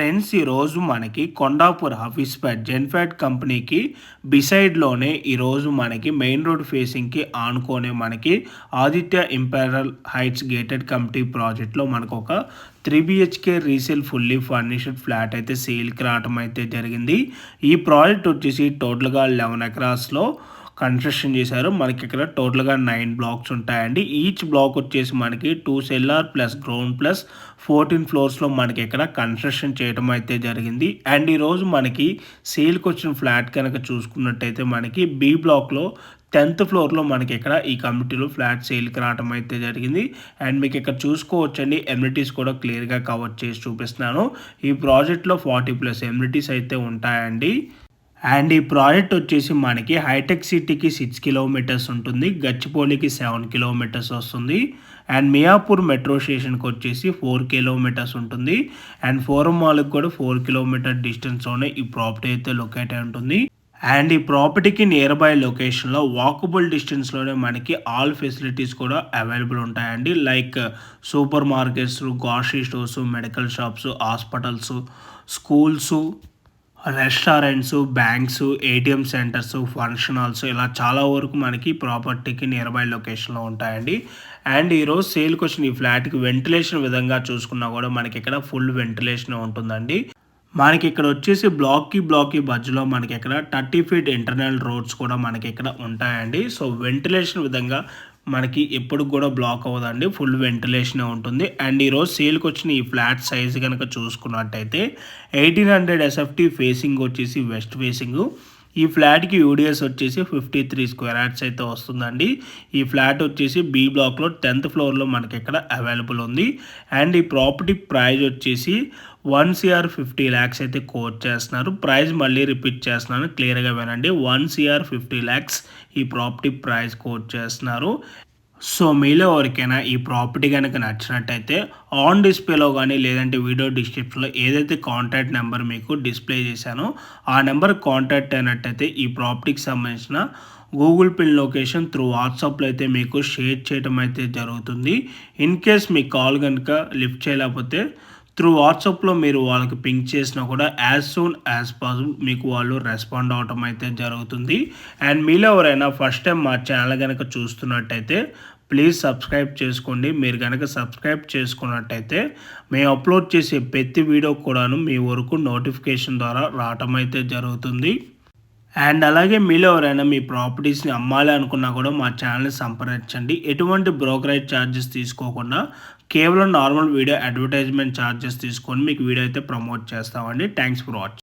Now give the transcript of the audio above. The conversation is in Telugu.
ఫ్రెండ్స్ ఈరోజు మనకి కొండాపూర్ ఆఫీస్పేట్ జెన్ఫాట్ కంపెనీకి బిసైడ్లోనే ఈరోజు మనకి మెయిన్ రోడ్ ఫేసింగ్కి ఆనుకోనే మనకి ఆదిత్య ఇంపెరల్ హైట్స్ గేటెడ్ కమిటీ ప్రాజెక్ట్లో మనకు ఒక 3 BHK resale fully furnished flat అయితే సేల్కి రావడం అయితే జరిగింది. ఈ ప్రాజెక్ట్ వచ్చేసి టోటల్గా 11 ఎకరాస్లో కన్స్ట్రక్షన్ చేశారు. మనకి ఇక్కడ టోటల్గా 9 బ్లాక్స్ ఉంటాయండి. ఈచ్ బ్లాక్ వచ్చేసి మనకి 2 సెల్లార్ ప్లస్ గ్రౌండ్ ప్లస్ 14 ఫ్లోర్స్లో మనకి ఇక్కడ కన్స్ట్రక్షన్ చేయడం అయితే జరిగింది. అండ్ ఈరోజు మనకి సేల్కి వచ్చిన ఫ్లాట్ కనుక చూసుకున్నట్టయితే మనకి బి బ్లాక్లో 10th ఫ్లోర్లో మనకి ఇక్కడ ఈ కమిటీలో ఫ్లాట్ సేల్కి రావడం అయితే జరిగింది. అండ్ మీకు ఇక్కడ చూసుకోవచ్చండి, ఎమ్యూనిటీస్ కూడా క్లియర్గా కవర్ చేసి చూపిస్తున్నాను. ఈ ప్రాజెక్ట్లో 40+ ఎమ్యూనిటీస్ అయితే ఉంటాయండి. అండ్ ఈ ప్రాజెక్ట్ వచ్చేసి మనకి హైటెక్ సిటీకి 6 కిలోమీటర్స్ ఉంటుంది, గచ్చిపోలికి 7 కిలోమీటర్స్ వస్తుంది, అండ్ మియాపూర్ మెట్రో స్టేషన్కి వచ్చేసి 4 కిలోమీటర్స్ ఉంటుంది, అండ్ ఫోరం మాల్కి కూడా 4 కిలోమీటర్ డిస్టెన్స్లోనే ఈ ప్రాపర్టీ అయితే లొకేట్ అయి ఉంటుంది. అండ్ ఈ ప్రాపర్టీకి నియర్ బై లొకేషన్లో వాకబుల్ డిస్టెన్స్లోనే మనకి ఆల్ ఫెసిలిటీస్ కూడా అవైలబుల్ ఉంటాయండి. Like super markets, grocery stores, medical shops, hospitals, schools, restaurants, banks, ATM centres, function halls, ఇలా చాలా వరకు మనకి ప్రాపర్టీకి నియర్ బై లొకేషన్లో ఉంటాయండి. అండ్ ఈరోజు సేల్కి వచ్చిన ఈ ఫ్లాట్కి వెంటిలేషన్ విధంగా చూసుకున్నా కూడా మనకి ఇక్కడ ఫుల్ వెంటిలేషన్ ఉంటుందండి. మనకి ఇక్కడ వచ్చేసి బ్లాక్కి మధ్యలో మనకి ఇక్కడ 30 ఫీట్ ఇంటర్నల్ రోడ్స్ కూడా మనకి ఇక్కడ ఉంటాయండి. సో వెంటిలేషన్ విధంగా మనకి ఎప్పుడు కూడా బ్లాక్ అవ్వదండి, ఫుల్ వెంటిలేషన్ ఉంటుంది. అండ్ ఈరోజు సేల్కి వచ్చిన ఈ ఫ్లాట్ సైజ్ కనుక చూసుకున్నట్టయితే 1800 SFT ఫేసింగ్ వచ్చేసి వెస్ట్ ఫేసింగ్. ఈ ఫ్లాట్కి యూడిఎస్ వచ్చేసి 53 స్క్వేర్ యార్డ్స్ అయితే వస్తుందండి. ఈ ఫ్లాట్ వచ్చేసి బి బ్లాక్లో 10th ఫ్లోర్లో మనకి ఇక్కడ అవైలబుల్ ఉంది. అండ్ ఈ ప్రాపర్టీ ప్రైస్ వచ్చేసి 1 CR 50 lakhs అయితే కోట్ చేస్తున్నారు. ప్రైస్ మళ్ళీ రిపీట్ చేస్తున్నాను, క్లియర్గా వినండి. 1 CR 50 lakhs ఈ ప్రాపర్టీ ప్రైస్ కోట్ చేస్తున్నారు. సో మీలో ఎవరికైనా ఈ ప్రాపర్టీ కనుక నచ్చినట్టయితే ఆన్ డిస్ప్లేలో కానీ లేదంటే వీడియో డిస్క్రిప్షన్లో ఏదైతే కాంటాక్ట్ నెంబర్ మీకు డిస్ప్లే చేశానో ఆ నెంబర్ కాంటాక్ట్ అయినట్టయితే ఈ ప్రాపర్టీకి సంబంధించిన గూగుల్ పిన్ లొకేషన్ త్రూ వాట్సాప్లో అయితే మీకు షేర్ చేయడం అయితే జరుగుతుంది. ఇన్ కేస్ మీ కాల్ కనుక లిఫ్ట్ చేయలేకపోతే త్రూ వాట్సాప్లో మీరు వాళ్ళకి పింక్ చేసినా కూడా యాజ్ సూన్ యాజ్ పాసిబుల్ మీకు వాళ్ళు రెస్పాండ్ అవటం అయితే జరుగుతుంది. అండ్ మీలో ఎవరైనా ఫస్ట్ టైం మా ఛానల్ కనుక చూస్తున్నట్టయితే ప్లీజ్ సబ్స్క్రైబ్ చేసుకోండి. మీరు కనుక సబ్స్క్రైబ్ చేసుకున్నట్టయితే మేము అప్లోడ్ చేసే ప్రతి వీడియో కూడాను మీ వరకు నోటిఫికేషన్ ద్వారా రావటం అయితే జరుగుతుంది. అండ్ అలాగే మీలో ఎవరైనా మీ ప్రాపర్టీస్ని అమ్మాలి అనుకున్నా కూడా మా ఛానల్ని సంప్రదించండి. ఎటువంటి బ్రోకరేజ్ ఛార్జెస్ తీసుకోకుండా కేవలం నార్మల్ వీడియో అడ్వర్టైజ్మెంట్ ఛార్జెస్ తీసుకొని మీకు వీడియో అయితే ప్రమోట్ చేస్తామండి. Thanks for watching.